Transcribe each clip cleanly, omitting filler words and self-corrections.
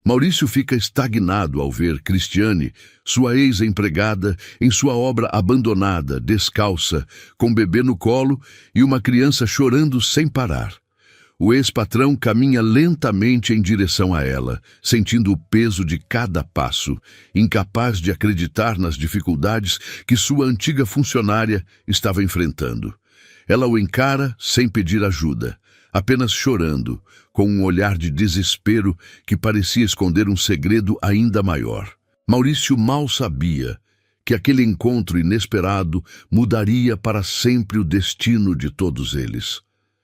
Maurício fica estagnado ao ver Cristiane, sua ex-empregada, em sua obra abandonada, descalça, com bebê no colo e uma criança chorando sem parar. O ex-patrão caminha lentamente em direção a ela, sentindo o peso de cada passo, incapaz de acreditar nas dificuldades que sua antiga funcionária estava enfrentando. Ela o encara sem pedir ajuda, apenas chorando, com um olhar de desespero que parecia esconder um segredo ainda maior. Maurício mal sabia que aquele encontro inesperado mudaria para sempre o destino de todos eles.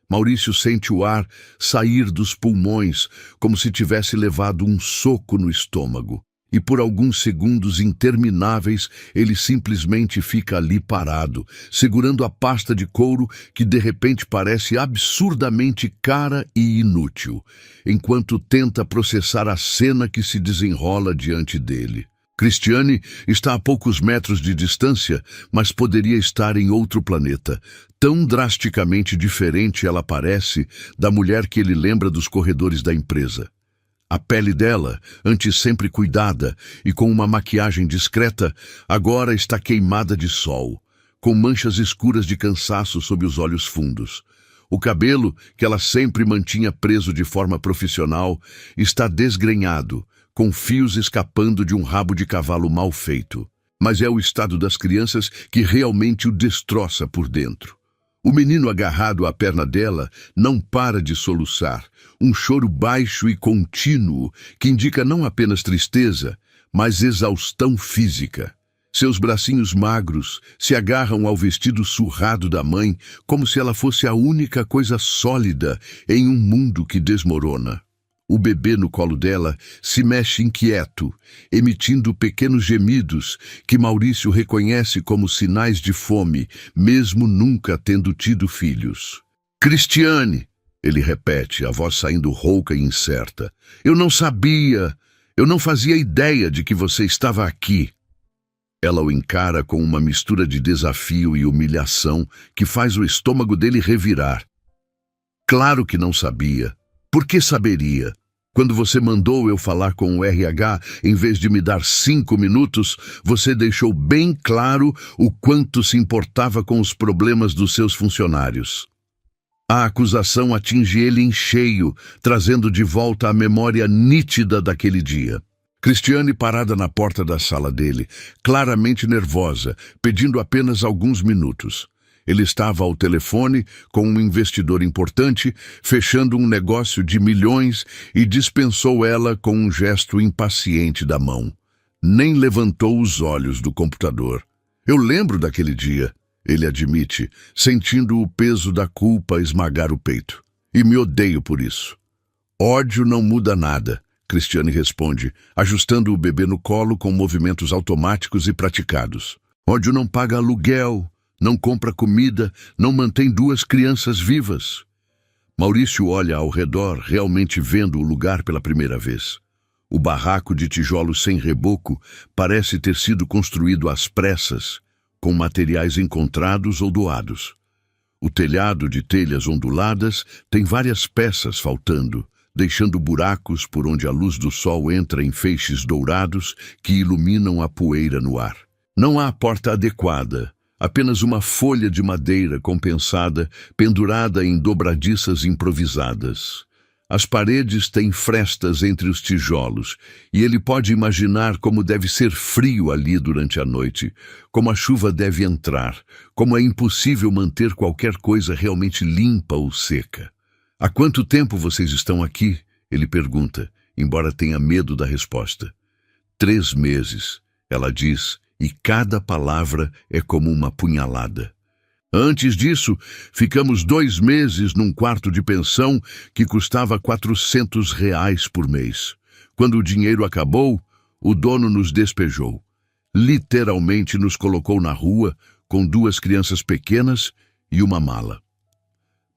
Maurício sente o ar sair dos pulmões como se tivesse levado um soco no estômago. E por alguns segundos intermináveis ele simplesmente fica ali parado, segurando a pasta de couro que de repente parece absurdamente cara e inútil, enquanto tenta processar a cena que se desenrola diante dele. Cristiane está a poucos metros de distância, mas poderia estar em outro planeta. Tão drasticamente diferente ela parece da mulher que ele lembra dos corredores da empresa. A pele dela, antes sempre cuidada e com uma maquiagem discreta, agora está queimada de sol, com manchas escuras de cansaço sob os olhos fundos. O cabelo, que ela sempre mantinha preso de forma profissional, está desgrenhado, com fios escapando de um rabo de cavalo mal feito. Mas é o estado das crianças que realmente o destroça por dentro. O menino agarrado à perna dela não para de soluçar, um choro baixo e contínuo que indica não apenas tristeza, mas exaustão física. Seus bracinhos magros se agarram ao vestido surrado da mãe como se ela fosse a única coisa sólida em um mundo que desmorona. O bebê no colo dela se mexe inquieto, emitindo pequenos gemidos que Maurício reconhece como sinais de fome, mesmo nunca tendo tido filhos. Cristiane, ele repete, a voz saindo rouca e incerta. Eu não sabia, eu não fazia ideia de que você estava aqui. Ela o encara com uma mistura de desafio e humilhação que faz o estômago dele revirar. Claro que não sabia. Por que saberia? Quando você mandou eu falar com o RH, em vez de me dar 5 minutos, você deixou bem claro o quanto se importava com os problemas dos seus funcionários. A acusação atinge ele em cheio, trazendo de volta a memória nítida daquele dia. Cristiane parada na porta da sala dele, claramente nervosa, pedindo apenas alguns minutos. Ele estava ao telefone com um investidor importante, fechando um negócio de milhões e dispensou ela com um gesto impaciente da mão. Nem levantou os olhos do computador. Eu lembro daquele dia, ele admite, sentindo o peso da culpa esmagar o peito. E me odeio por isso. Ódio não muda nada, Cristiane responde, ajustando o bebê no colo com movimentos automáticos e praticados. Ódio não paga aluguel, não compra comida, não mantém 2 crianças vivas. Maurício olha ao redor, realmente vendo o lugar pela primeira vez. O barraco de tijolos sem reboco parece ter sido construído às pressas, com materiais encontrados ou doados. O telhado de telhas onduladas tem várias peças faltando, deixando buracos por onde a luz do sol entra em feixes dourados que iluminam a poeira no ar. Não há porta adequada. Apenas uma folha de madeira compensada, pendurada em dobradiças improvisadas. As paredes têm frestas entre os tijolos, e ele pode imaginar como deve ser frio ali durante a noite, como a chuva deve entrar, como é impossível manter qualquer coisa realmente limpa ou seca. Há quanto tempo vocês estão aqui? Ele pergunta, embora tenha medo da resposta. 3 meses, ela diz, e cada palavra é como uma punhalada. Antes disso, ficamos 2 meses num quarto de pensão que custava R$ 400 por mês. Quando o dinheiro acabou, o dono nos despejou. Literalmente nos colocou na rua com 2 crianças pequenas e uma mala.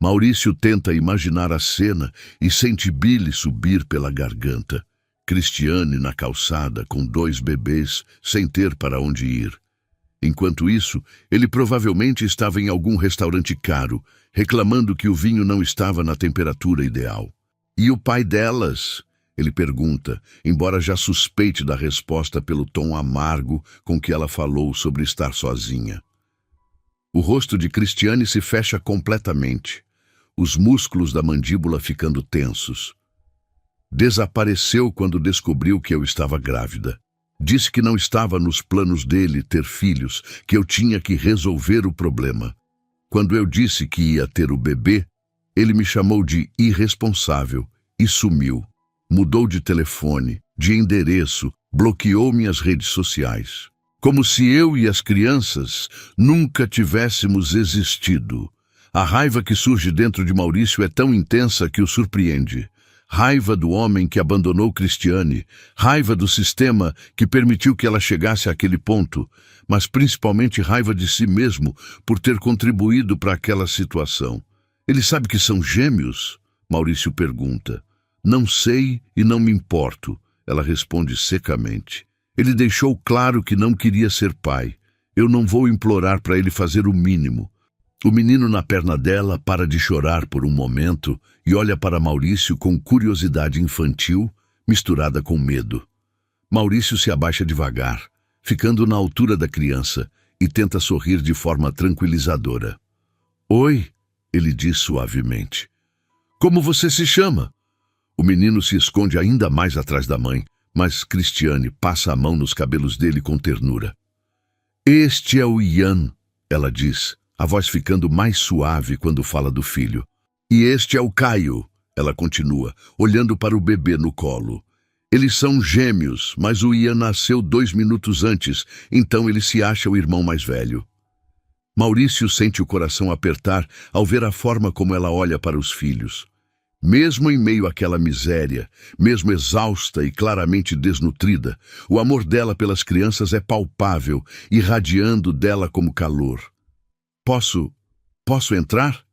Maurício tenta imaginar a cena e sente bile subir pela garganta. Cristiane na calçada com 2 bebês, sem ter para onde ir. Enquanto isso, ele provavelmente estava em algum restaurante caro, reclamando que o vinho não estava na temperatura ideal. E o pai delas? Ele pergunta, embora já suspeite da resposta pelo tom amargo com que ela falou sobre estar sozinha. O rosto de Cristiane se fecha completamente, os músculos da mandíbula ficando tensos. Desapareceu quando descobriu que eu estava grávida. Disse que não estava nos planos dele ter filhos, que eu tinha que resolver o problema. Quando eu disse que ia ter o bebê, ele me chamou de irresponsável e sumiu. Mudou de telefone, de endereço, bloqueou minhas redes sociais. Como se eu e as crianças nunca tivéssemos existido. A raiva que surge dentro de Maurício é tão intensa que o surpreende. Raiva do homem que abandonou Cristiane, raiva do sistema que permitiu que ela chegasse àquele ponto, mas principalmente raiva de si mesmo por ter contribuído para aquela situação. Ele sabe que são gêmeos? Maurício pergunta. Não sei e não me importo, ela responde secamente. Ele deixou claro que não queria ser pai. Eu não vou implorar para ele fazer o mínimo. O menino na perna dela para de chorar por um momento e olha para Maurício com curiosidade infantil, misturada com medo. Maurício se abaixa devagar, ficando na altura da criança, e tenta sorrir de forma tranquilizadora. Oi, ele diz suavemente. Como você se chama? O menino se esconde ainda mais atrás da mãe, mas Cristiane passa a mão nos cabelos dele com ternura. Este é o Ian, ela diz, a voz ficando mais suave quando fala do filho. E este é o Caio, ela continua, olhando para o bebê no colo. Eles são gêmeos, mas o Ian nasceu 2 minutos antes, então ele se acha o irmão mais velho. Maurício sente o coração apertar ao ver a forma como ela olha para os filhos. Mesmo em meio àquela miséria, mesmo exausta e claramente desnutrida, o amor dela pelas crianças é palpável, irradiando dela como calor. Posso entrar?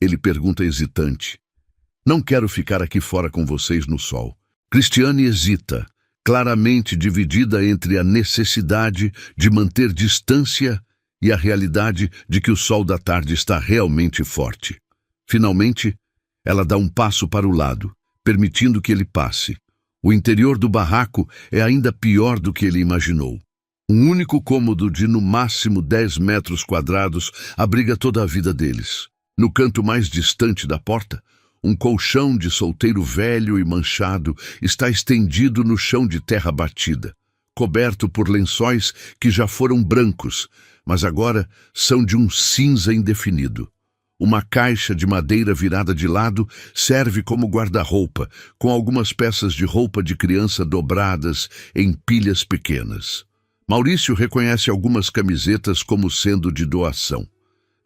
Ele pergunta hesitante. Não quero ficar aqui fora com vocês no sol. Cristiane hesita, claramente dividida entre a necessidade de manter distância e a realidade de que o sol da tarde está realmente forte. Finalmente, ela dá um passo para o lado, permitindo que ele passe. O interior do barraco é ainda pior do que ele imaginou. Um único cômodo de no máximo 10 metros quadrados abriga toda a vida deles. No canto mais distante da porta, um colchão de solteiro velho e manchado está estendido no chão de terra batida, coberto por lençóis que já foram brancos, mas agora são de um cinza indefinido. Uma caixa de madeira virada de lado serve como guarda-roupa, com algumas peças de roupa de criança dobradas em pilhas pequenas. Maurício reconhece algumas camisetas como sendo de doação.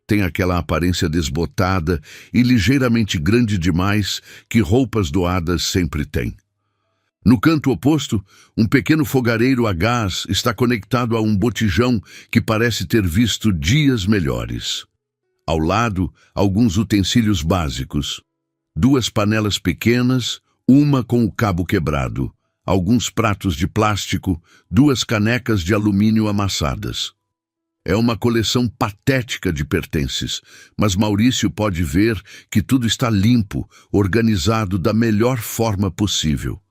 Tem aquela aparência desbotada e ligeiramente grande demais que roupas doadas sempre têm. No canto oposto, um pequeno fogareiro a gás está conectado a um botijão que parece ter visto dias melhores. Ao lado, alguns utensílios básicos. 2 panelas pequenas, uma com o cabo quebrado. Alguns pratos de plástico, 2 canecas de alumínio amassadas. É uma coleção patética de pertences, mas Maurício pode ver que tudo está limpo, organizado da melhor forma possível.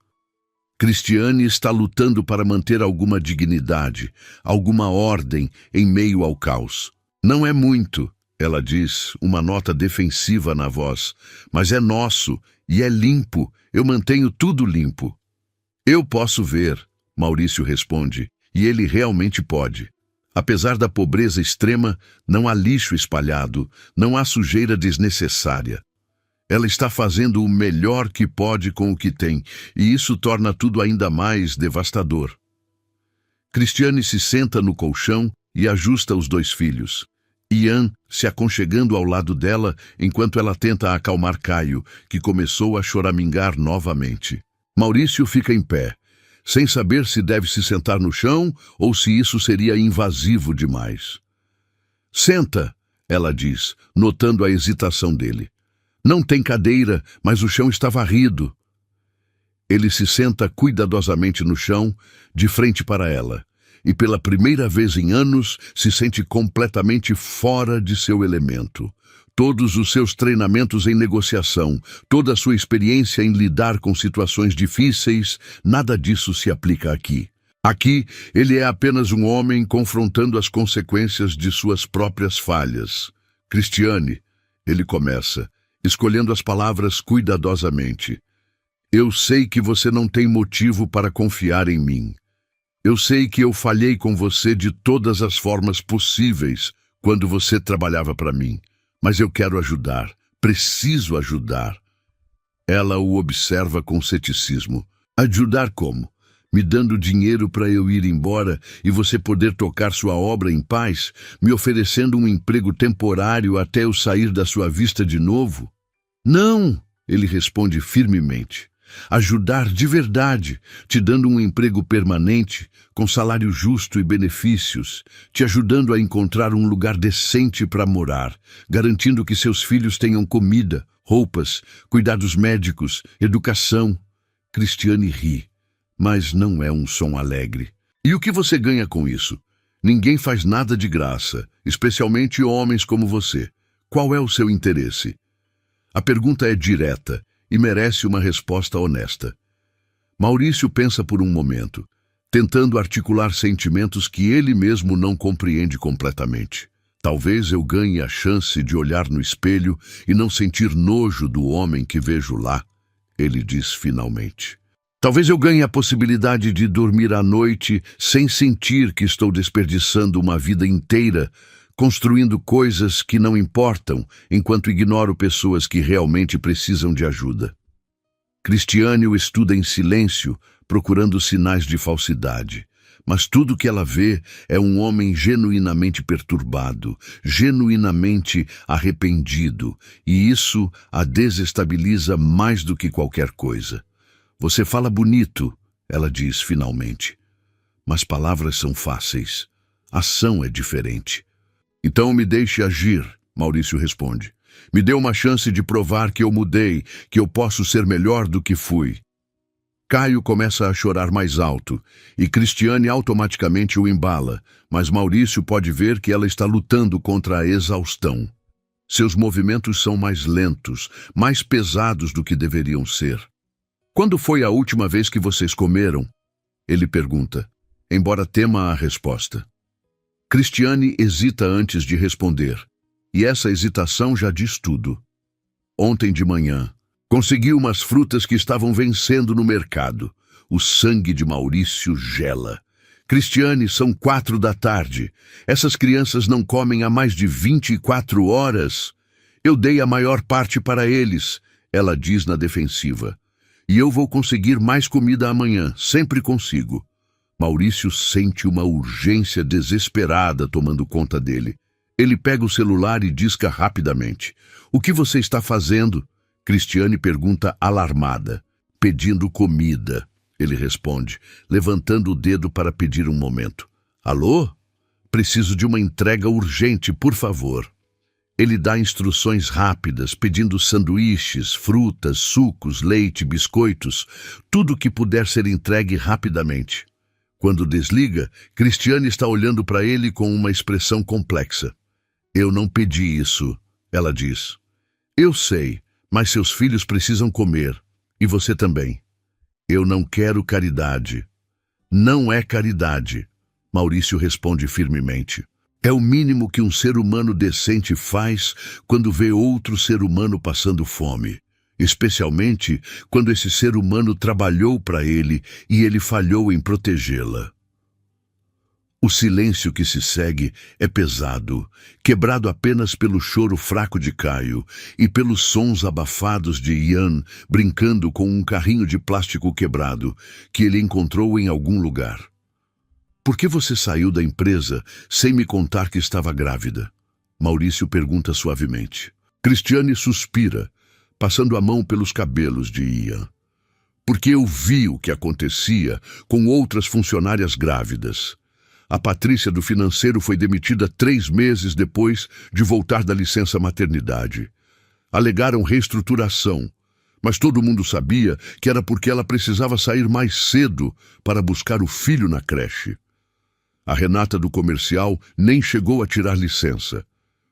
Cristiane está lutando para manter alguma dignidade, alguma ordem em meio ao caos. Não é muito, ela diz, uma nota defensiva na voz, mas é nosso e é limpo, eu mantenho tudo limpo. Eu posso ver, Maurício responde, e ele realmente pode. Apesar da pobreza extrema, não há lixo espalhado, não há sujeira desnecessária. Ela está fazendo o melhor que pode com o que tem, e isso torna tudo ainda mais devastador. Cristiane se senta no colchão e ajusta os 2 filhos. Ian se aconchegando ao lado dela enquanto ela tenta acalmar Caio, que começou a choramingar novamente. Maurício fica em pé, sem saber se deve se sentar no chão ou se isso seria invasivo demais. Senta, ela diz, notando a hesitação dele. Não tem cadeira, mas o chão está varrido. Ele se senta cuidadosamente no chão, de frente para ela, e pela primeira vez em anos se sente completamente fora de seu elemento. Todos os seus treinamentos em negociação, toda a sua experiência em lidar com situações difíceis, nada disso se aplica aqui. Aqui, ele é apenas um homem confrontando as consequências de suas próprias falhas. Cristiane, ele começa, escolhendo as palavras cuidadosamente. Eu sei que você não tem motivo para confiar em mim. Eu sei que eu falhei com você de todas as formas possíveis quando você trabalhava para mim. Mas eu quero ajudar, preciso ajudar. Ela o observa com ceticismo. Ajudar como? Me dando dinheiro para eu ir embora e você poder tocar sua obra em paz? Me oferecendo um emprego temporário até eu sair da sua vista de novo? Não, ele responde firmemente. Ajudar de verdade, te dando um emprego permanente, com salário justo e benefícios, te ajudando a encontrar um lugar decente para morar, garantindo que seus filhos tenham comida, roupas, cuidados médicos, educação. Cristiane ri, mas não é um som alegre. E o que você ganha com isso? Ninguém faz nada de graça, especialmente homens como você. Qual é o seu interesse? A pergunta é direta e merece uma resposta honesta. Maurício pensa por um momento, tentando articular sentimentos que ele mesmo não compreende completamente. Talvez eu ganhe a chance de olhar no espelho e não sentir nojo do homem que vejo lá, ele diz finalmente. Talvez eu ganhe a possibilidade de dormir à noite sem sentir que estou desperdiçando uma vida inteira construindo coisas que não importam, enquanto ignoro pessoas que realmente precisam de ajuda. Cristiane o estuda em silêncio, procurando sinais de falsidade. Mas tudo que ela vê é um homem genuinamente perturbado, genuinamente arrependido, e isso a desestabiliza mais do que qualquer coisa. Você fala bonito, ela diz finalmente. Mas palavras são fáceis. Ação é diferente. Então me deixe agir, Maurício responde. Me dê uma chance de provar que eu mudei, que eu posso ser melhor do que fui. Caio começa a chorar mais alto, e Cristiane automaticamente o embala, mas Maurício pode ver que ela está lutando contra a exaustão. Seus movimentos são mais lentos, mais pesados do que deveriam ser. Quando foi a última vez que vocês comeram? Ele pergunta, embora tema a resposta. Cristiane hesita antes de responder, e essa hesitação já diz tudo. Ontem de manhã, consegui umas frutas que estavam vencendo no mercado. O sangue de Maurício gela. Cristiane, são 4 da tarde. Essas crianças não comem há mais de 24 horas. Eu dei a maior parte para eles, ela diz na defensiva. E eu vou conseguir mais comida amanhã, sempre consigo. Maurício sente uma urgência desesperada tomando conta dele. Ele pega o celular e disca rapidamente. O que você está fazendo? Cristiane pergunta alarmada. Pedindo comida, ele responde, levantando o dedo para pedir um momento. Alô? Preciso de uma entrega urgente, por favor. Ele dá instruções rápidas, pedindo sanduíches, frutas, sucos, leite, biscoitos, tudo que puder ser entregue rapidamente. Quando desliga, Cristiane está olhando para ele com uma expressão complexa. Eu não pedi isso, ela diz. Eu sei, mas seus filhos precisam comer. E você também. Eu não quero caridade. Não é caridade, Maurício responde firmemente. É o mínimo que um ser humano decente faz quando vê outro ser humano passando fome. Especialmente quando esse ser humano trabalhou para ele e ele falhou em protegê-la. O silêncio que se segue é pesado, quebrado apenas pelo choro fraco de Caio e pelos sons abafados de Ian brincando com um carrinho de plástico quebrado que ele encontrou em algum lugar. Por que você saiu da empresa sem me contar que estava grávida? Maurício pergunta suavemente. Cristiane suspira, passando a mão pelos cabelos de Ian. Porque eu vi o que acontecia com outras funcionárias grávidas. A Patrícia do financeiro foi demitida 3 meses depois de voltar da licença maternidade. Alegaram reestruturação, mas todo mundo sabia que era porque ela precisava sair mais cedo para buscar o filho na creche. A Renata do comercial nem chegou a tirar licença.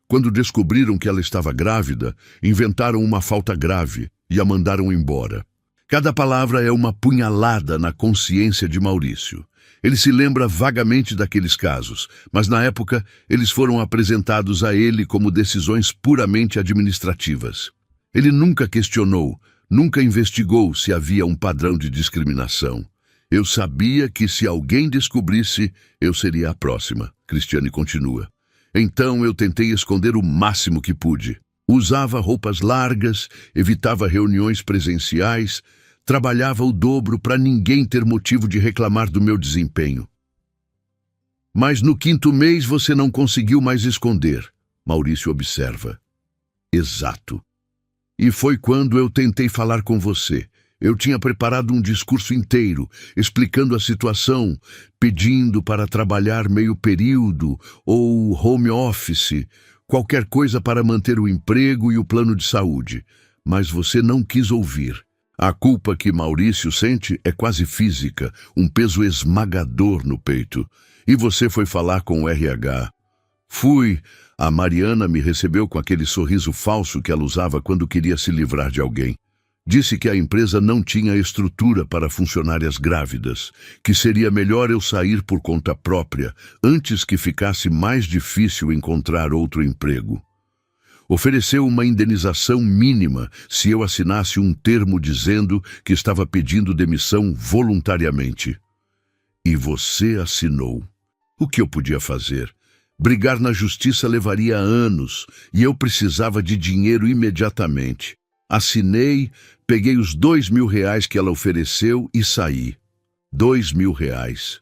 Quando descobriram que ela estava grávida, inventaram uma falta grave e a mandaram embora. Cada palavra é uma punhalada na consciência de Maurício. Ele se lembra vagamente daqueles casos, mas na época eles foram apresentados a ele como decisões puramente administrativas. Ele nunca questionou, nunca investigou se havia um padrão de discriminação. Eu sabia que se alguém descobrisse, eu seria a próxima, Cristiane continua. Então eu tentei esconder o máximo que pude. Usava roupas largas, evitava reuniões presenciais, trabalhava o dobro para ninguém ter motivo de reclamar do meu desempenho. Mas no 5º mês você não conseguiu mais esconder, Maurício observa. Exato. E foi quando eu tentei falar com você. Eu tinha preparado um discurso inteiro, explicando a situação, pedindo para trabalhar meio período ou home office, qualquer coisa para manter o emprego e o plano de saúde. Mas você não quis ouvir. A culpa que Maurício sente é quase física, um peso esmagador no peito. E você foi falar com o RH. Fui. A Mariana me recebeu com aquele sorriso falso que ela usava quando queria se livrar de alguém. Disse que a empresa não tinha estrutura para funcionárias grávidas, que seria melhor eu sair por conta própria, antes que ficasse mais difícil encontrar outro emprego. Ofereceu uma indenização mínima se eu assinasse um termo dizendo que estava pedindo demissão voluntariamente. E você assinou. O que eu podia fazer? Brigar na justiça levaria anos e eu precisava de dinheiro imediatamente. Assinei, peguei os R$2.000 que ela ofereceu e saí. R$2.000.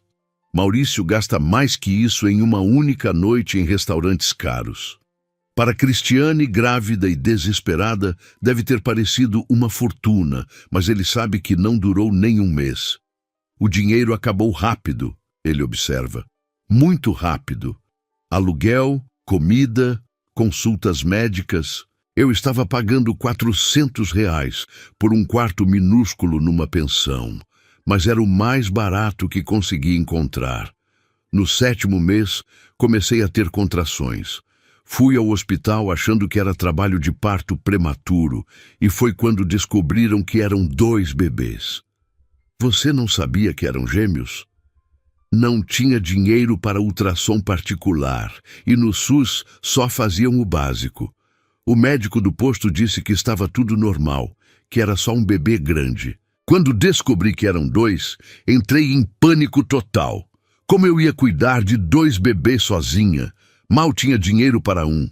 Maurício gasta mais que isso em uma única noite em restaurantes caros. Para Cristiane, grávida e desesperada, deve ter parecido uma fortuna, mas ele sabe que não durou nem um mês. O dinheiro acabou rápido, ele observa. Muito rápido. Aluguel, comida, consultas médicas. Eu estava pagando R$400 por um quarto minúsculo numa pensão, mas era o mais barato que consegui encontrar. No 7º mês, comecei a ter contrações. Fui ao hospital achando que era trabalho de parto prematuro e foi quando descobriram que eram 2 bebês. Você não sabia que eram gêmeos? Não tinha dinheiro para ultrassom particular e no SUS só faziam o básico. O médico do posto disse que estava tudo normal, que era só um bebê grande. Quando descobri que eram 2, entrei em pânico total. Como eu ia cuidar de 2 bebês sozinha? Mal tinha dinheiro para um.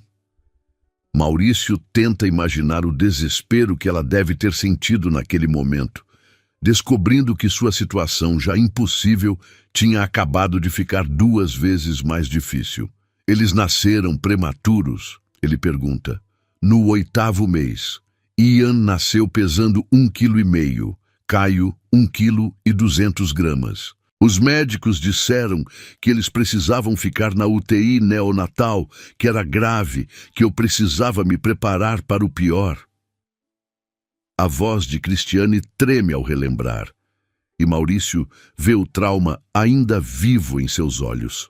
Maurício tenta imaginar o desespero que ela deve ter sentido naquele momento, descobrindo que sua situação, já impossível, tinha acabado de ficar 2 vezes mais difícil. Eles nasceram prematuros? Ele pergunta. No 8º mês. Ian nasceu pesando 1,5 kg. Caio, 1,2 kg. Os médicos disseram que eles precisavam ficar na UTI neonatal, que era grave, que eu precisava me preparar para o pior. A voz de Cristiane treme ao relembrar, e Maurício vê o trauma ainda vivo em seus olhos.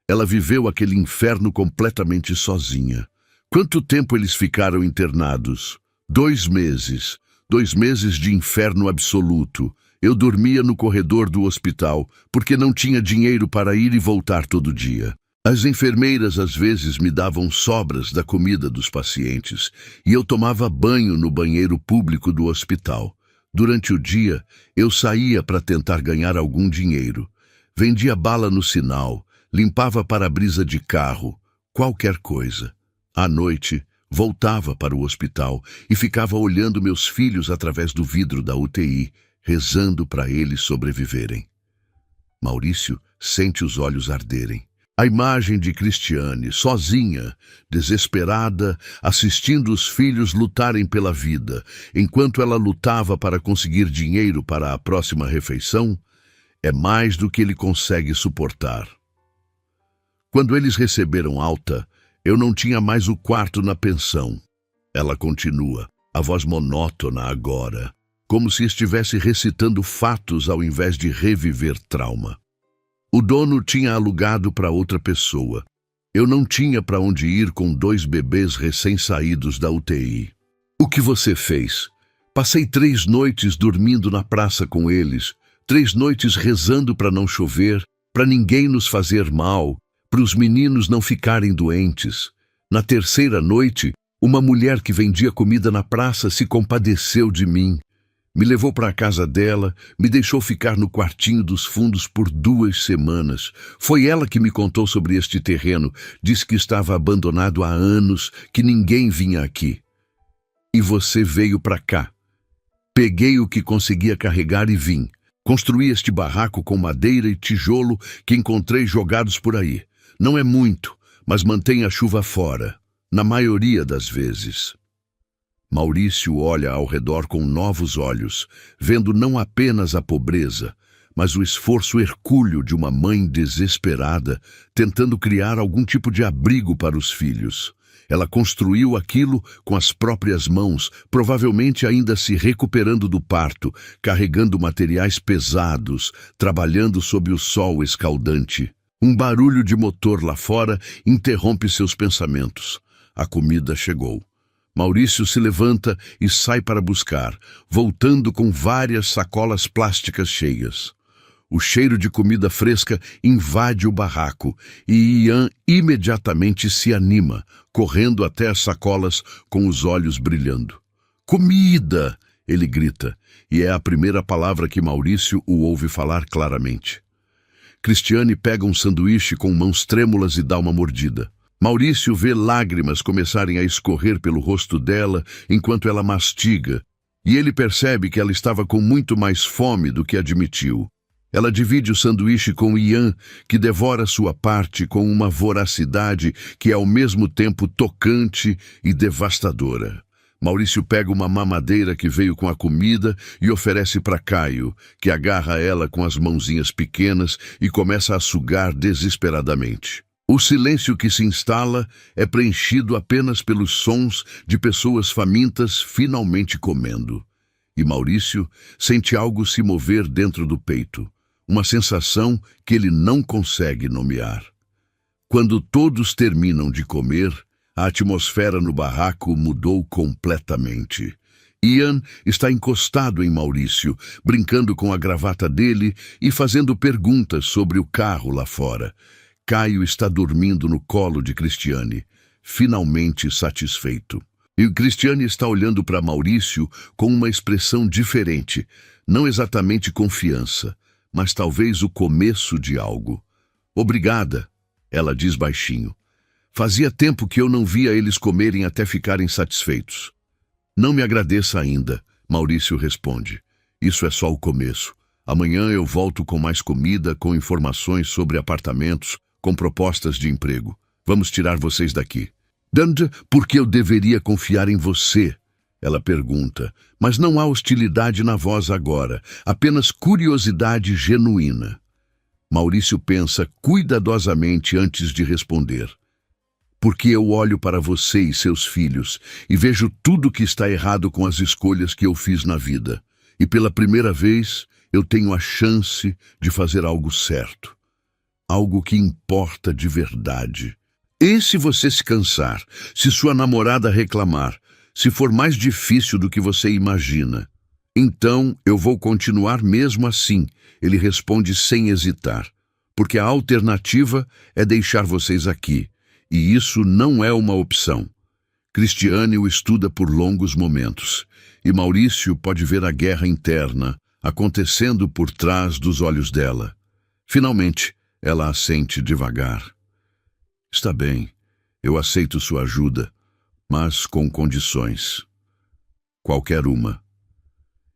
Ela viveu aquele inferno completamente sozinha. Quanto tempo eles ficaram internados? 2 meses. 2 meses de inferno absoluto. Eu dormia no corredor do hospital, porque não tinha dinheiro para ir e voltar todo dia. As enfermeiras às vezes me davam sobras da comida dos pacientes, e eu tomava banho no banheiro público do hospital. Durante o dia, eu saía para tentar ganhar algum dinheiro. Vendia bala no sinal, limpava para-brisa de carro, qualquer coisa. À noite, voltava para o hospital e ficava olhando meus filhos através do vidro da UTI, rezando para eles sobreviverem. Maurício sente os olhos arderem. A imagem de Cristiane, sozinha, desesperada, assistindo os filhos lutarem pela vida, enquanto ela lutava para conseguir dinheiro para a próxima refeição, é mais do que ele consegue suportar. Quando eles receberam alta, eu não tinha mais o quarto na pensão. Ela continua, a voz monótona agora, como se estivesse recitando fatos ao invés de reviver trauma. O dono tinha alugado para outra pessoa. Eu não tinha para onde ir com 2 bebês recém-saídos da UTI. O que você fez? Passei 3 noites dormindo na praça com eles, 3 noites rezando para não chover, para ninguém nos fazer mal, para os meninos não ficarem doentes. Na 3ª noite, uma mulher que vendia comida na praça se compadeceu de mim. Me levou para a casa dela, me deixou ficar no quartinho dos fundos por 2 semanas. Foi ela que me contou sobre este terreno, disse que estava abandonado há anos, que ninguém vinha aqui. E você veio para cá. Peguei o que conseguia carregar e vim. Construí este barraco com madeira e tijolo que encontrei jogados por aí. Não é muito, mas mantém a chuva fora, na maioria das vezes. Maurício olha ao redor com novos olhos, vendo não apenas a pobreza, mas o esforço hercúleo de uma mãe desesperada, tentando criar algum tipo de abrigo para os filhos. Ela construiu aquilo com as próprias mãos, provavelmente ainda se recuperando do parto, carregando materiais pesados, trabalhando sob o sol escaldante. Um barulho de motor lá fora interrompe seus pensamentos. A comida chegou. Maurício se levanta e sai para buscar, voltando com várias sacolas plásticas cheias. O cheiro de comida fresca invade o barraco e Ian imediatamente se anima, correndo até as sacolas com os olhos brilhando. Comida! Ele grita, e é a primeira palavra que Maurício o ouve falar claramente. Cristiane pega um sanduíche com mãos trêmulas e dá uma mordida. Maurício vê lágrimas começarem a escorrer pelo rosto dela enquanto ela mastiga, e ele percebe que ela estava com muito mais fome do que admitiu. Ela divide o sanduíche com Ian, que devora sua parte com uma voracidade que é ao mesmo tempo tocante e devastadora. Maurício pega uma mamadeira que veio com a comida e oferece para Caio, que agarra ela com as mãozinhas pequenas e começa a sugar desesperadamente. O silêncio que se instala é preenchido apenas pelos sons de pessoas famintas finalmente comendo. E Maurício sente algo se mover dentro do peito, uma sensação que ele não consegue nomear. Quando todos terminam de comer, a atmosfera no barraco mudou completamente. Ian está encostado em Maurício, brincando com a gravata dele e fazendo perguntas sobre o carro lá fora. Caio está dormindo no colo de Cristiane, finalmente satisfeito. E Cristiane está olhando para Maurício com uma expressão diferente, não exatamente confiança, mas talvez o começo de algo. Obrigada, ela diz baixinho. Fazia tempo que eu não via eles comerem até ficarem satisfeitos. Não me agradeça ainda, Maurício responde. Isso é só o começo. Amanhã eu volto com mais comida, com informações sobre apartamentos, com propostas de emprego. Vamos tirar vocês daqui. Danda, por que eu deveria confiar em você? Ela pergunta, mas não há hostilidade na voz agora, apenas curiosidade genuína. Maurício pensa cuidadosamente antes de responder. Porque eu olho para você e seus filhos e vejo tudo que está errado com as escolhas que eu fiz na vida. E pela primeira vez, eu tenho a chance de fazer algo certo. Algo que importa de verdade. E se você se cansar, se sua namorada reclamar, se for mais difícil do que você imagina, então eu vou continuar mesmo assim, ele responde sem hesitar, porque a alternativa é deixar vocês aqui, e isso não é uma opção. Cristiane o estuda por longos momentos, e Maurício pode ver a guerra interna acontecendo por trás dos olhos dela. Finalmente, ela assente devagar. Está bem, eu aceito sua ajuda, mas com condições. Qualquer uma.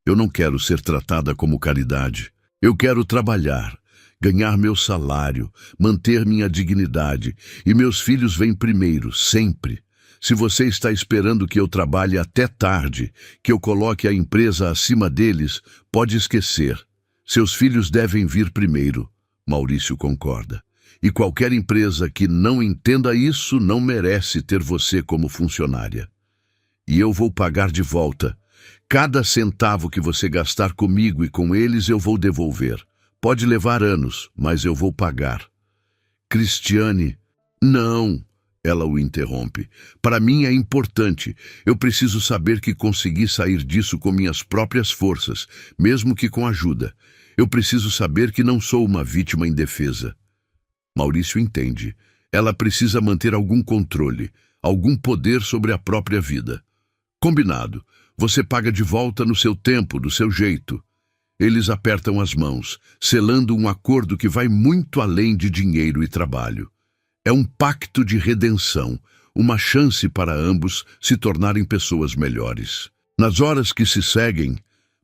Eu não quero ser tratada como caridade. Eu quero trabalhar, ganhar meu salário, manter minha dignidade, e meus filhos vêm primeiro, sempre. Se você está esperando que eu trabalhe até tarde, que eu coloque a empresa acima deles, pode esquecer. Seus filhos devem vir primeiro. Maurício concorda. E qualquer empresa que não entenda isso não merece ter você como funcionária. E eu vou pagar de volta. Cada centavo que você gastar comigo e com eles eu vou devolver. Pode levar anos, mas eu vou pagar. Cristiane, Não, ela o interrompe. Para mim é importante. Eu preciso saber que consegui sair disso com minhas próprias forças, mesmo que com ajuda. Eu preciso saber que não sou uma vítima indefesa. Maurício entende. Ela precisa manter algum controle, algum poder sobre a própria vida. Combinado. Você paga de volta no seu tempo, do seu jeito. Eles apertam as mãos, selando um acordo que vai muito além de dinheiro e trabalho. É um pacto de redenção, uma chance para ambos se tornarem pessoas melhores. Nas horas que se seguem,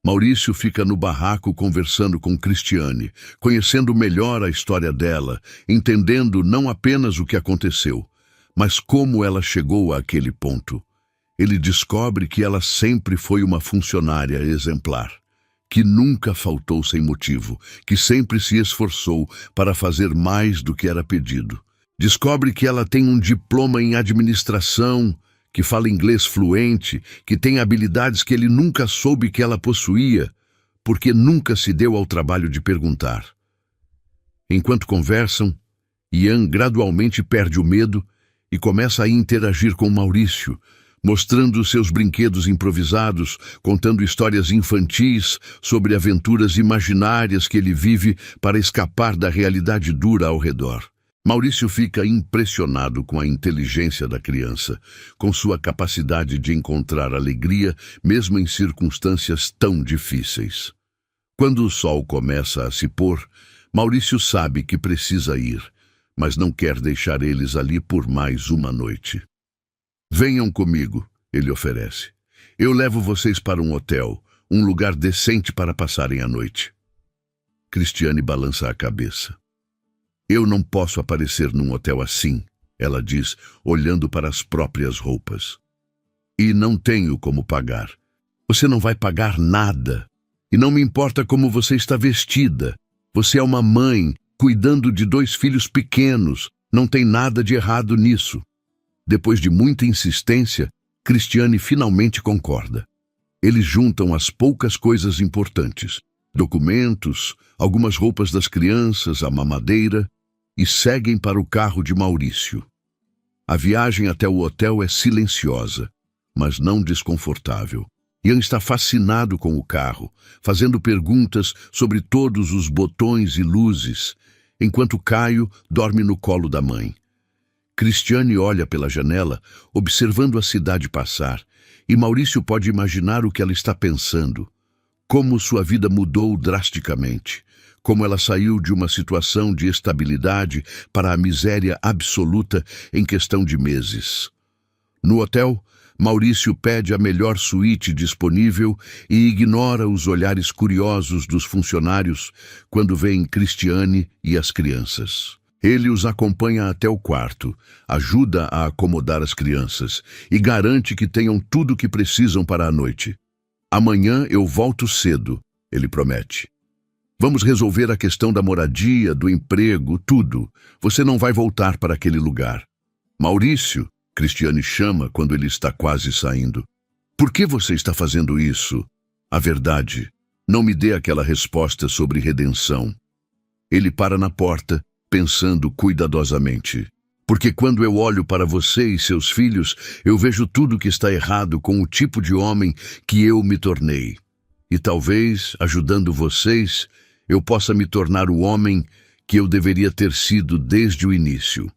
Maurício fica no barraco conversando com Cristiane, conhecendo melhor a história dela, entendendo não apenas o que aconteceu, mas como ela chegou àquele ponto. Ele descobre que ela sempre foi uma funcionária exemplar, que nunca faltou sem motivo, que sempre se esforçou para fazer mais do que era pedido. Descobre que ela tem um diploma em administração, que fala inglês fluente, que tem habilidades que ele nunca soube que ela possuía, porque nunca se deu ao trabalho de perguntar. Enquanto conversam, Ian gradualmente perde o medo e começa a interagir com Maurício, mostrando seus brinquedos improvisados, contando histórias infantis sobre aventuras imaginárias que ele vive para escapar da realidade dura ao redor. Maurício fica impressionado com a inteligência da criança, com sua capacidade de encontrar alegria mesmo em circunstâncias tão difíceis. Quando o sol começa a se pôr, Maurício sabe que precisa ir, mas não quer deixar eles ali por mais uma noite. Venham comigo, ele oferece. Eu levo vocês para um hotel, um lugar decente para passarem a noite. Cristiane balança a cabeça. Eu não posso aparecer num hotel assim, ela diz, olhando para as próprias roupas. E não tenho como pagar. Você não vai pagar nada. E não me importa como você está vestida. Você é uma mãe, cuidando de 2 filhos pequenos. Não tem nada de errado nisso. Depois de muita insistência, Cristiane finalmente concorda. Eles juntam as poucas coisas importantes, documentos, algumas roupas das crianças, a mamadeira, e seguem para o carro de Maurício. A viagem até o hotel é silenciosa, mas não desconfortável. Ian está fascinado com o carro, fazendo perguntas sobre todos os botões e luzes, enquanto Caio dorme no colo da mãe. Cristiane olha pela janela, observando a cidade passar, e Maurício pode imaginar o que ela está pensando. Como sua vida mudou drasticamente. Como ela saiu de uma situação de estabilidade para a miséria absoluta em questão de meses. No hotel, Maurício pede a melhor suíte disponível e ignora os olhares curiosos dos funcionários quando vêem Cristiane e as crianças. Ele os acompanha até o quarto, ajuda a acomodar as crianças e garante que tenham tudo o que precisam para a noite. Amanhã eu volto cedo, ele promete. Vamos resolver a questão da moradia, do emprego, tudo. Você não vai voltar para aquele lugar. Maurício, Cristiane chama quando ele está quase saindo. Por que você está fazendo isso? A verdade, não me dê aquela resposta sobre redenção. Ele para na porta, pensando cuidadosamente. Porque quando eu olho para você e seus filhos, eu vejo tudo que está errado com o tipo de homem que eu me tornei. E talvez, ajudando vocês, eu possa me tornar o homem que eu deveria ter sido desde o início.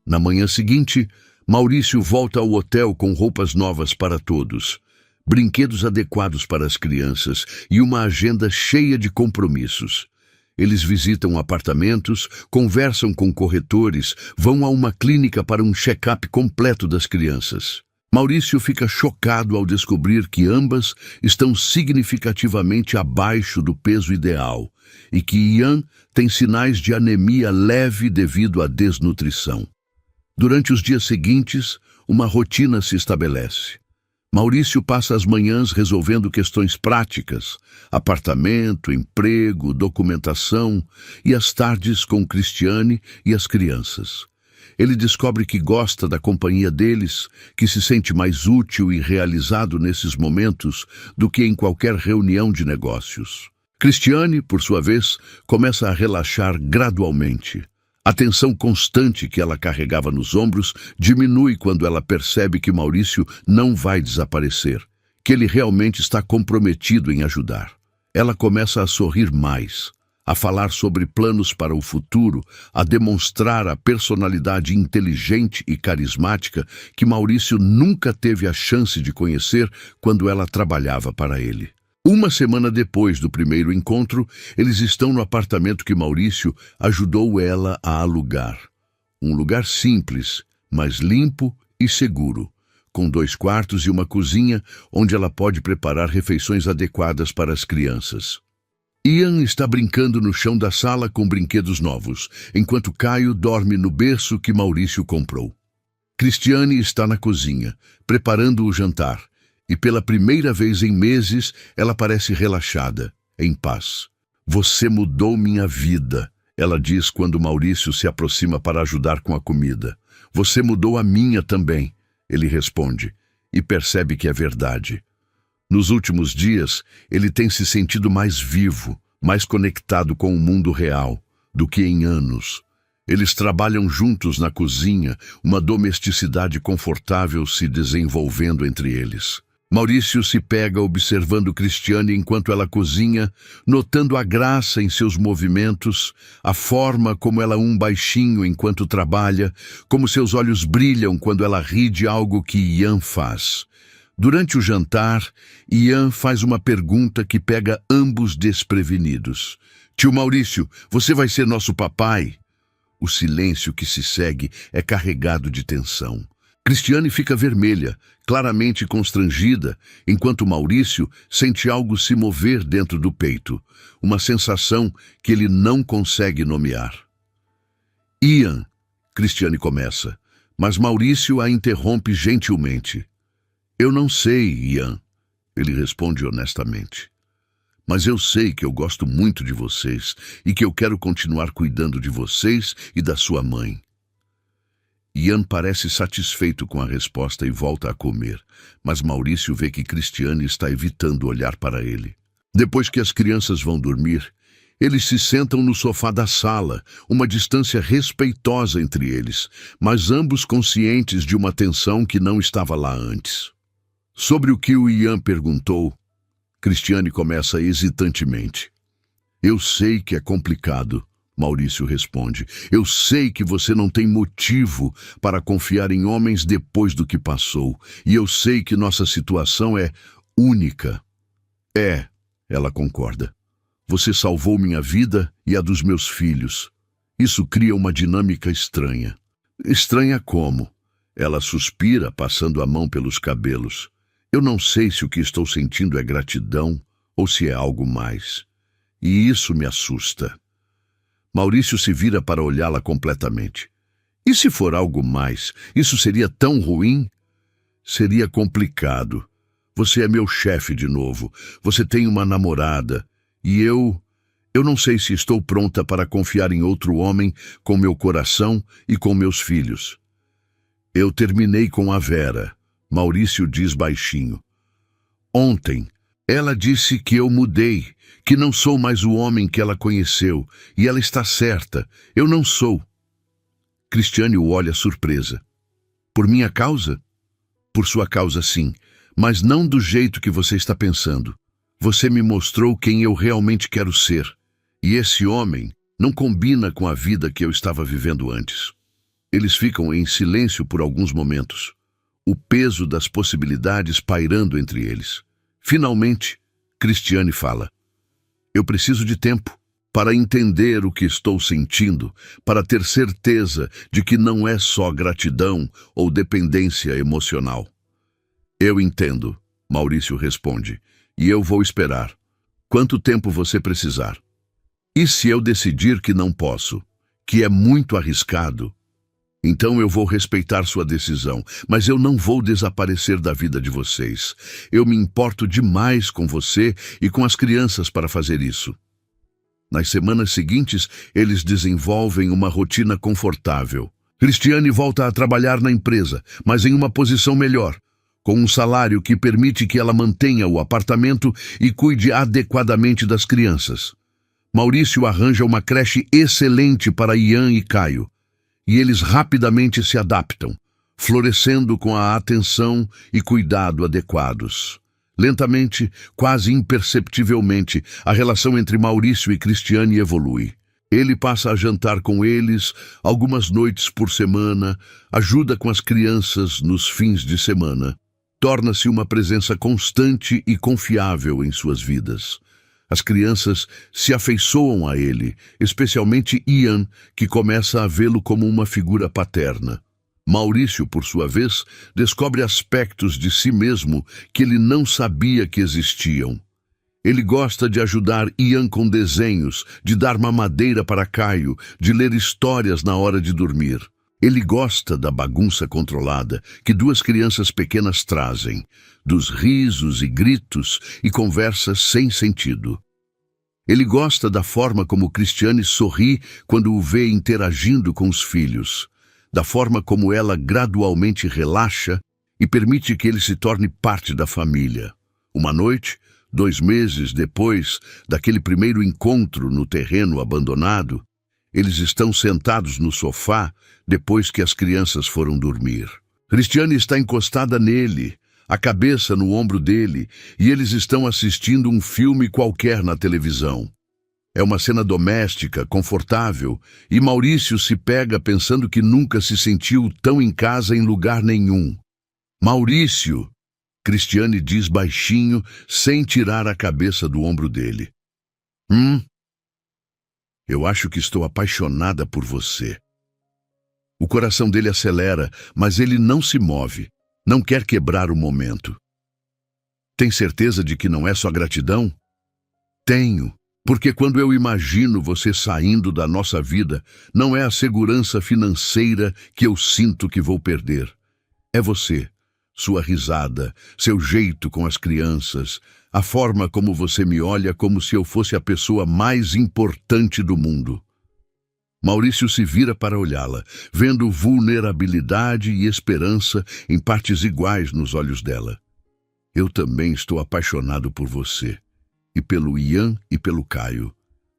Na manhã seguinte, Maurício volta ao hotel com roupas novas para todos, brinquedos adequados para as crianças e uma agenda cheia de compromissos. Eles visitam apartamentos, conversam com corretores, vão a uma clínica para um check-up completo das crianças. Maurício fica chocado ao descobrir que ambas estão significativamente abaixo do peso ideal e que Ian tem sinais de anemia leve devido à desnutrição. Durante os dias seguintes, uma rotina se estabelece. Maurício passa as manhãs resolvendo questões práticas, apartamento, emprego, documentação, e as tardes com Cristiane e as crianças. Ele descobre que gosta da companhia deles, que se sente mais útil e realizado nesses momentos do que em qualquer reunião de negócios. Cristiane, por sua vez, começa a relaxar gradualmente. A tensão constante que ela carregava nos ombros diminui quando ela percebe que Maurício não vai desaparecer, que ele realmente está comprometido em ajudar. Ela começa a sorrir mais, a falar sobre planos para o futuro, a demonstrar a personalidade inteligente e carismática que Maurício nunca teve a chance de conhecer quando ela trabalhava para ele. Uma semana depois do primeiro encontro, eles estão no apartamento que Maurício ajudou ela a alugar. Um lugar simples, mas limpo e seguro, com 2 quartos e uma cozinha onde ela pode preparar refeições adequadas para as crianças. Ian está brincando no chão da sala com brinquedos novos, enquanto Caio dorme no berço que Maurício comprou. Cristiane está na cozinha, preparando o jantar, e pela primeira vez em meses ela parece relaxada, em paz. Você mudou minha vida, ela diz quando Maurício se aproxima para ajudar com a comida. Você mudou a minha também, ele responde, e percebe que é verdade. Nos últimos dias, ele tem se sentido mais vivo, mais conectado com o mundo real, do que em anos. Eles trabalham juntos na cozinha, uma domesticidade confortável se desenvolvendo entre eles. Maurício se pega observando Cristiane enquanto ela cozinha, notando a graça em seus movimentos, a forma como ela baixinho enquanto trabalha, como seus olhos brilham quando ela ri de algo que Ian faz. Durante o jantar, Ian faz uma pergunta que pega ambos desprevenidos. Tio Maurício, você vai ser nosso papai? O silêncio que se segue é carregado de tensão. Cristiane fica vermelha, claramente constrangida, enquanto Maurício sente algo se mover dentro do peito, uma sensação que ele não consegue nomear. Ian, Cristiane começa, mas Maurício a interrompe gentilmente. Eu não sei, Ian, ele responde honestamente. Mas eu sei que eu gosto muito de vocês e que eu quero continuar cuidando de vocês e da sua mãe. Ian parece satisfeito com a resposta e volta a comer, mas Maurício vê que Cristiane está evitando olhar para ele. Depois que as crianças vão dormir, eles se sentam no sofá da sala, uma distância respeitosa entre eles, mas ambos conscientes de uma tensão que não estava lá antes. Sobre o que o Ian perguntou, Cristiane começa hesitantemente. Eu sei que é complicado, Maurício responde. Eu sei que você não tem motivo para confiar em homens depois do que passou. E eu sei que nossa situação é única. Ela concorda. Você salvou minha vida e a dos meus filhos. Isso cria uma dinâmica estranha. Estranha como? Ela suspira, passando a mão pelos cabelos. Eu não sei se o que estou sentindo é gratidão ou se é algo mais. E isso me assusta. Maurício se vira para olhá-la completamente. E se for algo mais, isso seria tão ruim? Seria complicado. Você é meu chefe de novo. Você tem uma namorada. E eu não sei se estou pronta para confiar em outro homem com meu coração e com meus filhos. Eu terminei com a Vera. Maurício diz baixinho. Ontem, ela disse que eu mudei, que não sou mais o homem que ela conheceu, e ela está certa, eu não sou. Cristiane o olha surpresa. Por minha causa? Por sua causa, sim, mas não do jeito que você está pensando. Você me mostrou quem eu realmente quero ser, e esse homem não combina com a vida que eu estava vivendo antes. Eles ficam em silêncio por alguns momentos, o peso das possibilidades pairando entre eles. Finalmente, Cristiane fala. Eu preciso de tempo para entender o que estou sentindo, para ter certeza de que não é só gratidão ou dependência emocional. Eu entendo, Maurício responde, e eu vou esperar. Quanto tempo você precisar? E se eu decidir que não posso, que é muito arriscado? Então eu vou respeitar sua decisão, mas eu não vou desaparecer da vida de vocês. Eu me importo demais com você e com as crianças para fazer isso. Nas semanas seguintes, eles desenvolvem uma rotina confortável. Cristiane volta a trabalhar na empresa, mas em uma posição melhor, com um salário que permite que ela mantenha o apartamento e cuide adequadamente das crianças. Maurício arranja uma creche excelente para Ian e Caio, e eles rapidamente se adaptam, florescendo com a atenção e cuidado adequados. Lentamente, quase imperceptivelmente, a relação entre Maurício e Cristiane evolui. Ele passa a jantar com eles algumas noites por semana, ajuda com as crianças nos fins de semana. Torna-se uma presença constante e confiável em suas vidas. As crianças se afeiçoam a ele, especialmente Ian, que começa a vê-lo como uma figura paterna. Maurício, por sua vez, descobre aspectos de si mesmo que ele não sabia que existiam. Ele gosta de ajudar Ian com desenhos, de dar mamadeira para Caio, de ler histórias na hora de dormir. Ele gosta da bagunça controlada que duas crianças pequenas trazem, dos risos e gritos e conversas sem sentido. Ele gosta da forma como Cristiane sorri quando o vê interagindo com os filhos, da forma como ela gradualmente relaxa e permite que ele se torne parte da família. Uma noite, 2 meses depois daquele primeiro encontro no terreno abandonado, eles estão sentados no sofá depois que as crianças foram dormir. Cristiane está encostada nele, a cabeça no ombro dele, e eles estão assistindo um filme qualquer na televisão. É uma cena doméstica, confortável, e Maurício se pega pensando que nunca se sentiu tão em casa em lugar nenhum. Maurício! Cristiane diz baixinho, sem tirar a cabeça do ombro dele. Eu acho que estou apaixonada por você. O coração dele acelera, mas ele não se move, não quer quebrar o momento. Tem certeza de que não é só gratidão? Tenho, porque quando eu imagino você saindo da nossa vida, não é a segurança financeira que eu sinto que vou perder. É você, sua risada, seu jeito com as crianças, a forma como você me olha como se eu fosse a pessoa mais importante do mundo. Maurício se vira para olhá-la, vendo vulnerabilidade e esperança em partes iguais nos olhos dela. Eu também estou apaixonado por você, e pelo Ian e pelo Caio.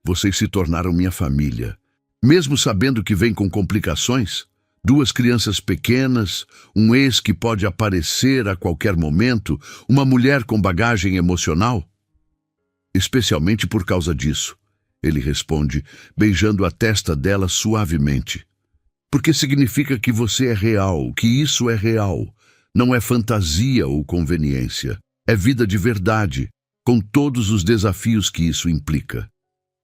Vocês se tornaram minha família. Mesmo sabendo que vem com complicações, 2 crianças pequenas, um ex que pode aparecer a qualquer momento, uma mulher com bagagem emocional. Especialmente por causa disso, ele responde, beijando a testa dela suavemente. Porque significa que você é real, que isso é real. Não é fantasia ou conveniência. É vida de verdade, com todos os desafios que isso implica.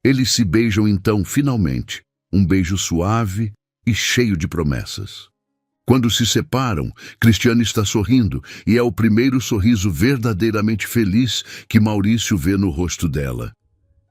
Eles se beijam então, finalmente, um beijo suave e cheio de promessas. Quando se separam, Cristiane está sorrindo, e é o primeiro sorriso verdadeiramente feliz que Maurício vê no rosto dela.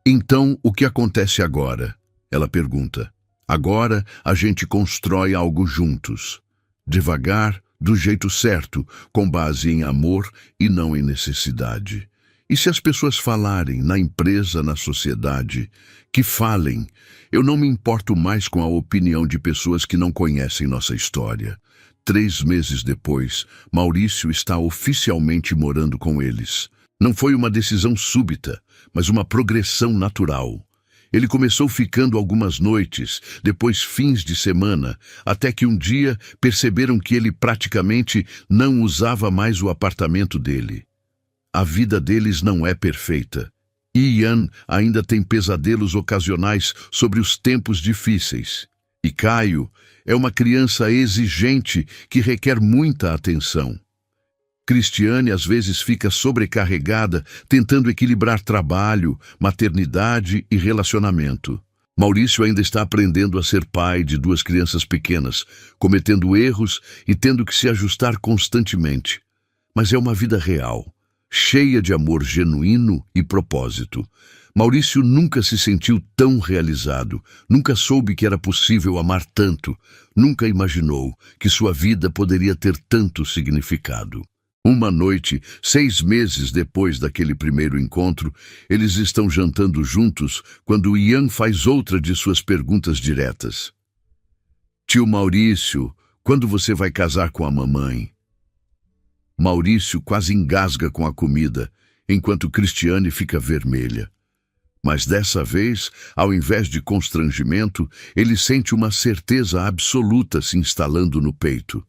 Então, o que acontece agora? Ela pergunta. Agora a gente constrói algo juntos. Devagar, do jeito certo, com base em amor e não em necessidade. E se as pessoas falarem na empresa, na sociedade, que falem. Eu não me importo mais com a opinião de pessoas que não conhecem nossa história. 3 meses depois, Maurício está oficialmente morando com eles. Não foi uma decisão súbita, mas uma progressão natural. Ele começou ficando algumas noites, depois fins de semana, até que um dia perceberam que ele praticamente não usava mais o apartamento dele. A vida deles não é perfeita. Ian ainda tem pesadelos ocasionais sobre os tempos difíceis. E Caio é uma criança exigente que requer muita atenção. Cristiane às vezes fica sobrecarregada, tentando equilibrar trabalho, maternidade e relacionamento. Maurício ainda está aprendendo a ser pai de 2 crianças pequenas, cometendo erros e tendo que se ajustar constantemente. Mas é uma vida real, cheia de amor genuíno e propósito. Maurício nunca se sentiu tão realizado, nunca soube que era possível amar tanto, nunca imaginou que sua vida poderia ter tanto significado. Uma noite, 6 meses depois daquele primeiro encontro, eles estão jantando juntos quando Ian faz outra de suas perguntas diretas. Tio Maurício, quando você vai casar com a mamãe? Maurício quase engasga com a comida, enquanto Cristiane fica vermelha. Mas dessa vez, ao invés de constrangimento, ele sente uma certeza absoluta se instalando no peito.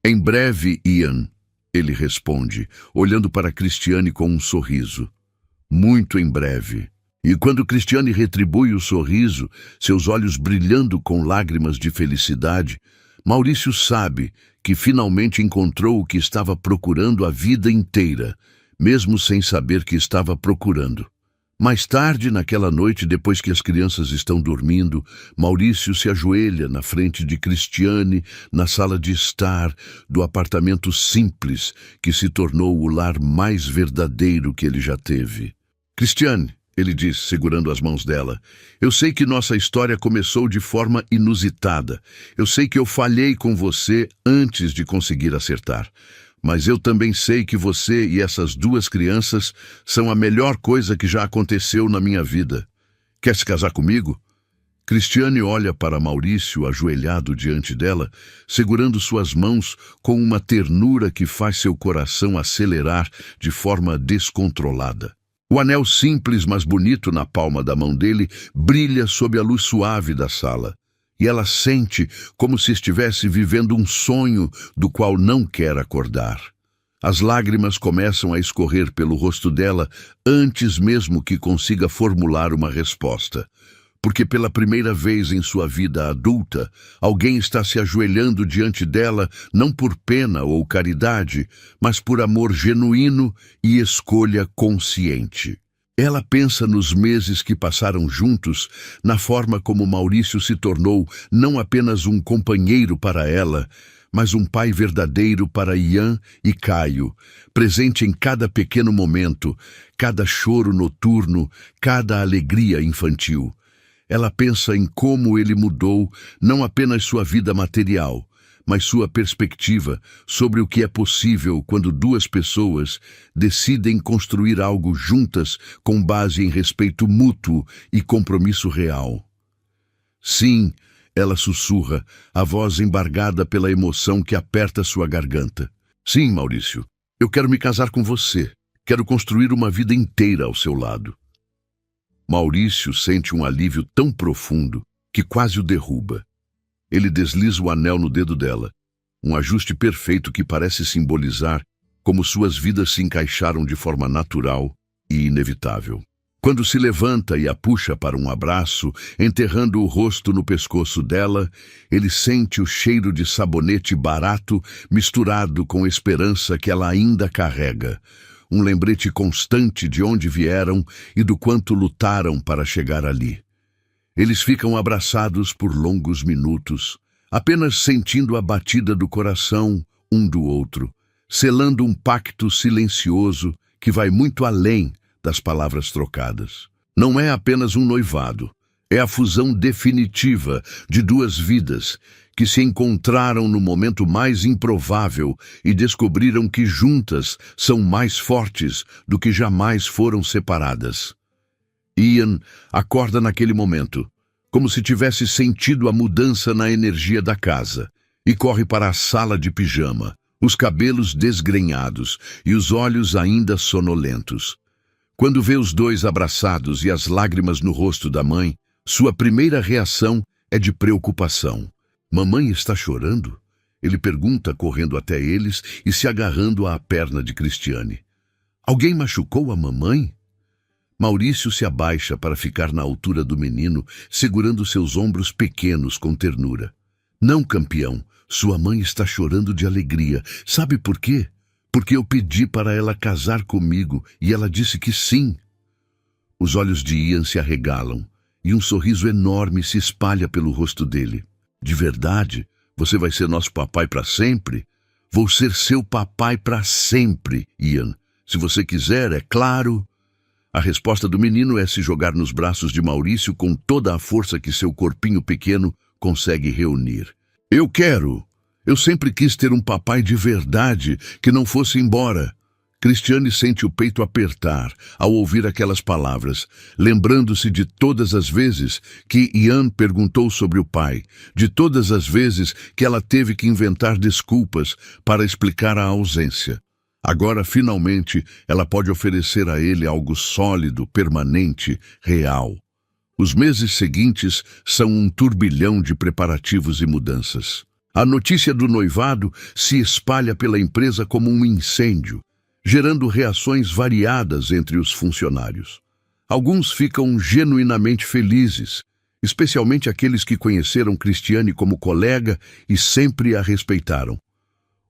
Em breve, Ian, ele responde, olhando para Cristiane com um sorriso. Muito em breve. E quando Cristiane retribui o sorriso, seus olhos brilhando com lágrimas de felicidade, Maurício sabe que finalmente encontrou o que estava procurando a vida inteira, mesmo sem saber que estava procurando. Mais tarde, naquela noite, depois que as crianças estão dormindo, Maurício se ajoelha na frente de Cristiane, na sala de estar do apartamento simples que se tornou o lar mais verdadeiro que ele já teve. Cristiane, ele diz, segurando as mãos dela, eu sei que nossa história começou de forma inusitada. Eu sei que eu falhei com você antes de conseguir acertar. Mas eu também sei que você e essas duas crianças são a melhor coisa que já aconteceu na minha vida. Quer se casar comigo? Cristiane olha para Maurício ajoelhado diante dela, segurando suas mãos com uma ternura que faz seu coração acelerar de forma descontrolada. O anel simples, mas bonito na palma da mão dele, brilha sob a luz suave da sala. E ela sente como se estivesse vivendo um sonho do qual não quer acordar. As lágrimas começam a escorrer pelo rosto dela antes mesmo que consiga formular uma resposta. Porque pela primeira vez em sua vida adulta, alguém está se ajoelhando diante dela não por pena ou caridade, mas por amor genuíno e escolha consciente. Ela pensa nos meses que passaram juntos, na forma como Maurício se tornou não apenas um companheiro para ela, mas um pai verdadeiro para Ian e Caio, presente em cada pequeno momento, cada choro noturno, cada alegria infantil. Ela pensa em como ele mudou não apenas sua vida material, mas sua perspectiva sobre o que é possível quando duas pessoas decidem construir algo juntas com base em respeito mútuo e compromisso real. Sim, ela sussurra, a voz embargada pela emoção que aperta sua garganta. Sim, Maurício, eu quero me casar com você. Quero construir uma vida inteira ao seu lado. Maurício sente um alívio tão profundo que quase o derruba. Ele desliza o anel no dedo dela, um ajuste perfeito que parece simbolizar como suas vidas se encaixaram de forma natural e inevitável. Quando se levanta e a puxa para um abraço, enterrando o rosto no pescoço dela, ele sente o cheiro de sabonete barato misturado com esperança que ela ainda carrega. Um lembrete constante de onde vieram e do quanto lutaram para chegar ali. Eles ficam abraçados por longos minutos, apenas sentindo a batida do coração um do outro, selando um pacto silencioso que vai muito além das palavras trocadas. Não é apenas um noivado, é a fusão definitiva de duas vidas que se encontraram no momento mais improvável e descobriram que juntas são mais fortes do que jamais foram separadas. Ian acorda naquele momento, como se tivesse sentido a mudança na energia da casa, e corre para a sala de pijama, os cabelos desgrenhados e os olhos ainda sonolentos. Quando vê os dois abraçados e as lágrimas no rosto da mãe, sua primeira reação é de preocupação. Mamãe está chorando? Ele pergunta, correndo até eles e se agarrando à perna de Cristiane. Alguém machucou a mamãe? Maurício se abaixa para ficar na altura do menino, segurando seus ombros pequenos com ternura. Não, campeão, sua mãe está chorando de alegria. Sabe por quê? Porque eu pedi para ela casar comigo e ela disse que sim. Os olhos de Ian se arregalam e um sorriso enorme se espalha pelo rosto dele. De verdade? Você vai ser nosso papai para sempre? Vou ser seu papai para sempre, Ian. Se você quiser, é claro. A resposta do menino é se jogar nos braços de Maurício com toda a força que seu corpinho pequeno consegue reunir. Eu quero! Eu sempre quis ter um papai de verdade que não fosse embora. Cristiane sente o peito apertar ao ouvir aquelas palavras, lembrando-se de todas as vezes que Ian perguntou sobre o pai, de todas as vezes que ela teve que inventar desculpas para explicar a ausência. Agora, finalmente, ela pode oferecer a ele algo sólido, permanente, real. Os meses seguintes são um turbilhão de preparativos e mudanças. A notícia do noivado se espalha pela empresa como um incêndio, gerando reações variadas entre os funcionários. Alguns ficam genuinamente felizes, especialmente aqueles que conheceram Cristiane como colega e sempre a respeitaram.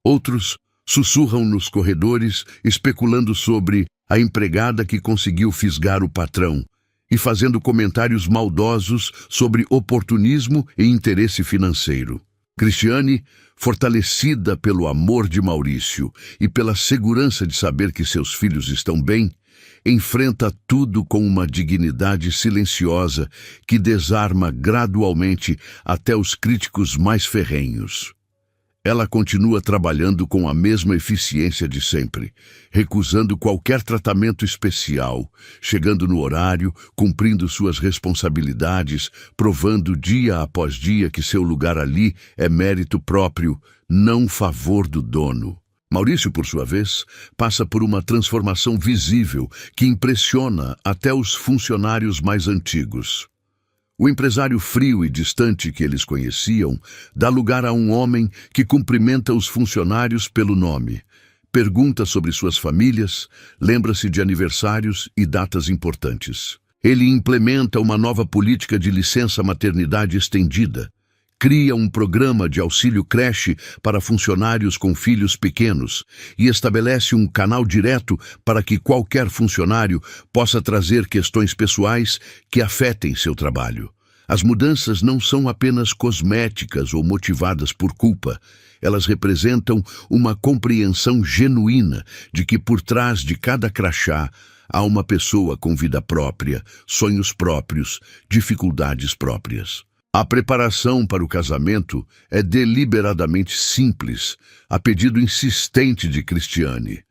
Outros sussurram nos corredores, especulando sobre a empregada que conseguiu fisgar o patrão e fazendo comentários maldosos sobre oportunismo e interesse financeiro. Cristiane, fortalecida pelo amor de Maurício e pela segurança de saber que seus filhos estão bem, enfrenta tudo com uma dignidade silenciosa que desarma gradualmente até os críticos mais ferrenhos. Ela continua trabalhando com a mesma eficiência de sempre, recusando qualquer tratamento especial, chegando no horário, cumprindo suas responsabilidades, provando dia após dia que seu lugar ali é mérito próprio, não favor do dono. Maurício, por sua vez, passa por uma transformação visível que impressiona até os funcionários mais antigos. O empresário frio e distante que eles conheciam dá lugar a um homem que cumprimenta os funcionários pelo nome, pergunta sobre suas famílias, lembra-se de aniversários e datas importantes. Ele implementa uma nova política de licença-maternidade estendida, cria um programa de auxílio creche para funcionários com filhos pequenos e estabelece um canal direto para que qualquer funcionário possa trazer questões pessoais que afetem seu trabalho. As mudanças não são apenas cosméticas ou motivadas por culpa. Elas representam uma compreensão genuína de que por trás de cada crachá há uma pessoa com vida própria, sonhos próprios, dificuldades próprias. A preparação para o casamento é deliberadamente simples, a pedido insistente de Cristiane.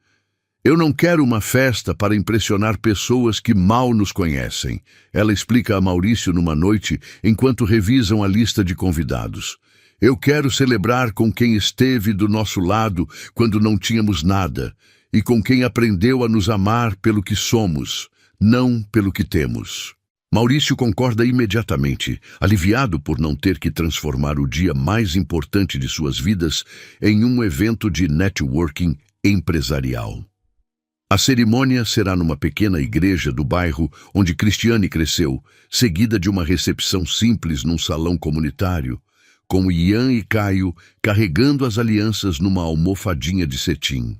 Eu não quero uma festa para impressionar pessoas que mal nos conhecem, ela explica a Maurício numa noite enquanto revisam a lista de convidados. Eu quero celebrar com quem esteve do nosso lado quando não tínhamos nada e com quem aprendeu a nos amar pelo que somos, não pelo que temos. Maurício concorda imediatamente, aliviado por não ter que transformar o dia mais importante de suas vidas em um evento de networking empresarial. A cerimônia será numa pequena igreja do bairro onde Cristiane cresceu, seguida de uma recepção simples num salão comunitário, com Ian e Caio carregando as alianças numa almofadinha de cetim.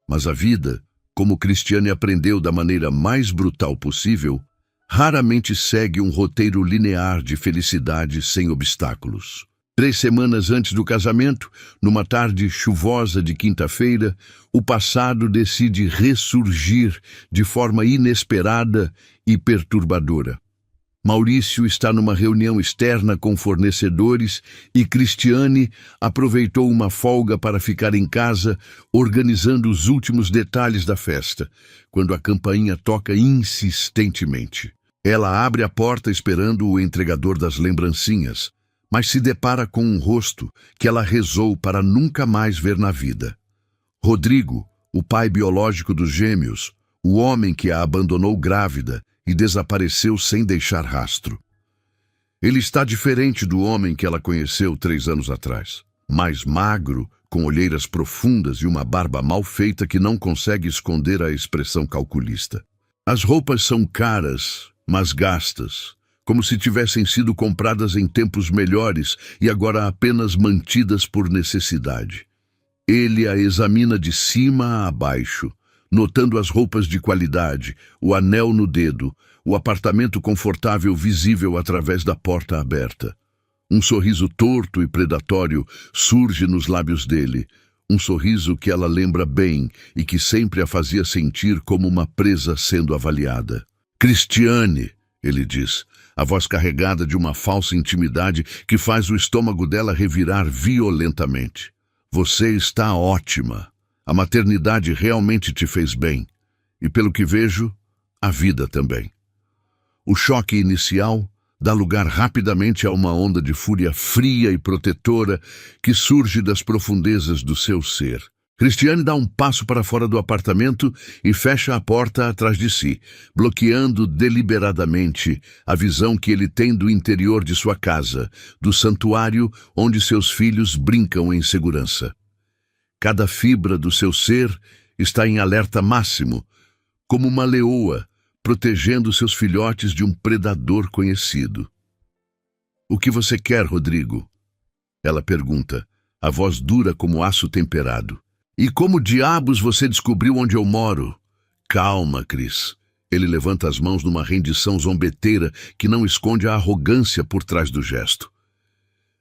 Mas a vida, como Cristiane aprendeu da maneira mais brutal possível, raramente segue um roteiro linear de felicidade sem obstáculos. 3 semanas antes do casamento, numa tarde chuvosa de quinta-feira, o passado decide ressurgir de forma inesperada e perturbadora. Maurício está numa reunião externa com fornecedores e Cristiane aproveitou uma folga para ficar em casa, organizando os últimos detalhes da festa, quando a campainha toca insistentemente. Ela abre a porta esperando o entregador das lembrancinhas, mas se depara com um rosto que ela rezou para nunca mais ver na vida. Rodrigo, o pai biológico dos gêmeos, o homem que a abandonou grávida e desapareceu sem deixar rastro. Ele está diferente do homem que ela conheceu 3 anos atrás. Mais magro, com olheiras profundas e uma barba mal feita que não consegue esconder a expressão calculista. As roupas são caras, mas gastas, como se tivessem sido compradas em tempos melhores e agora apenas mantidas por necessidade. Ele a examina de cima a baixo, notando as roupas de qualidade, o anel no dedo, o apartamento confortável visível através da porta aberta. Um sorriso torto e predatório surge nos lábios dele, um sorriso que ela lembra bem e que sempre a fazia sentir como uma presa sendo avaliada. Cristiane, ele diz, a voz carregada de uma falsa intimidade que faz o estômago dela revirar violentamente. Você está ótima. A maternidade realmente te fez bem. E pelo que vejo, a vida também. O choque inicial dá lugar rapidamente a uma onda de fúria fria e protetora que surge das profundezas do seu ser. Cristiane dá um passo para fora do apartamento e fecha a porta atrás de si, bloqueando deliberadamente a visão que ele tem do interior de sua casa, do santuário onde seus filhos brincam em segurança. Cada fibra do seu ser está em alerta máximo, como uma leoa protegendo seus filhotes de um predador conhecido. "O que você quer, Rodrigo?" ela pergunta, a voz dura como aço temperado. "E como diabos você descobriu onde eu moro?" "Calma, Cris." Ele levanta as mãos numa rendição zombeteira que não esconde a arrogância por trás do gesto.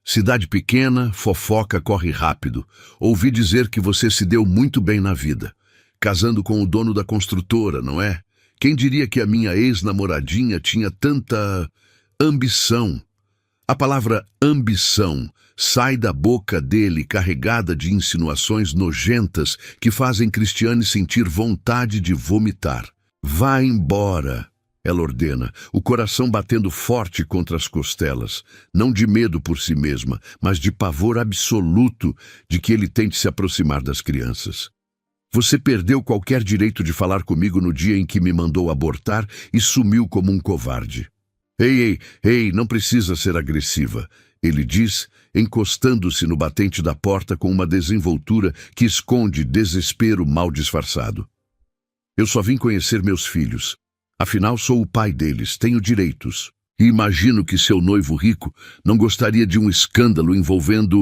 "Cidade pequena, fofoca corre rápido. Ouvi dizer que você se deu muito bem na vida, casando com o dono da construtora, não é? Quem diria que a minha ex-namoradinha tinha tanta ambição?" A palavra ambição sai da boca dele carregada de insinuações nojentas que fazem Cristiane sentir vontade de vomitar. "Vá embora", ela ordena, o coração batendo forte contra as costelas, não de medo por si mesma, mas de pavor absoluto de que ele tente se aproximar das crianças. "Você perdeu qualquer direito de falar comigo no dia em que me mandou abortar e sumiu como um covarde." Ei, não precisa ser agressiva", ele diz, encostando-se no batente da porta com uma desenvoltura que esconde desespero mal disfarçado. "Eu só vim conhecer meus filhos. Afinal, sou o pai deles, tenho direitos. E imagino que seu noivo rico não gostaria de um escândalo envolvendo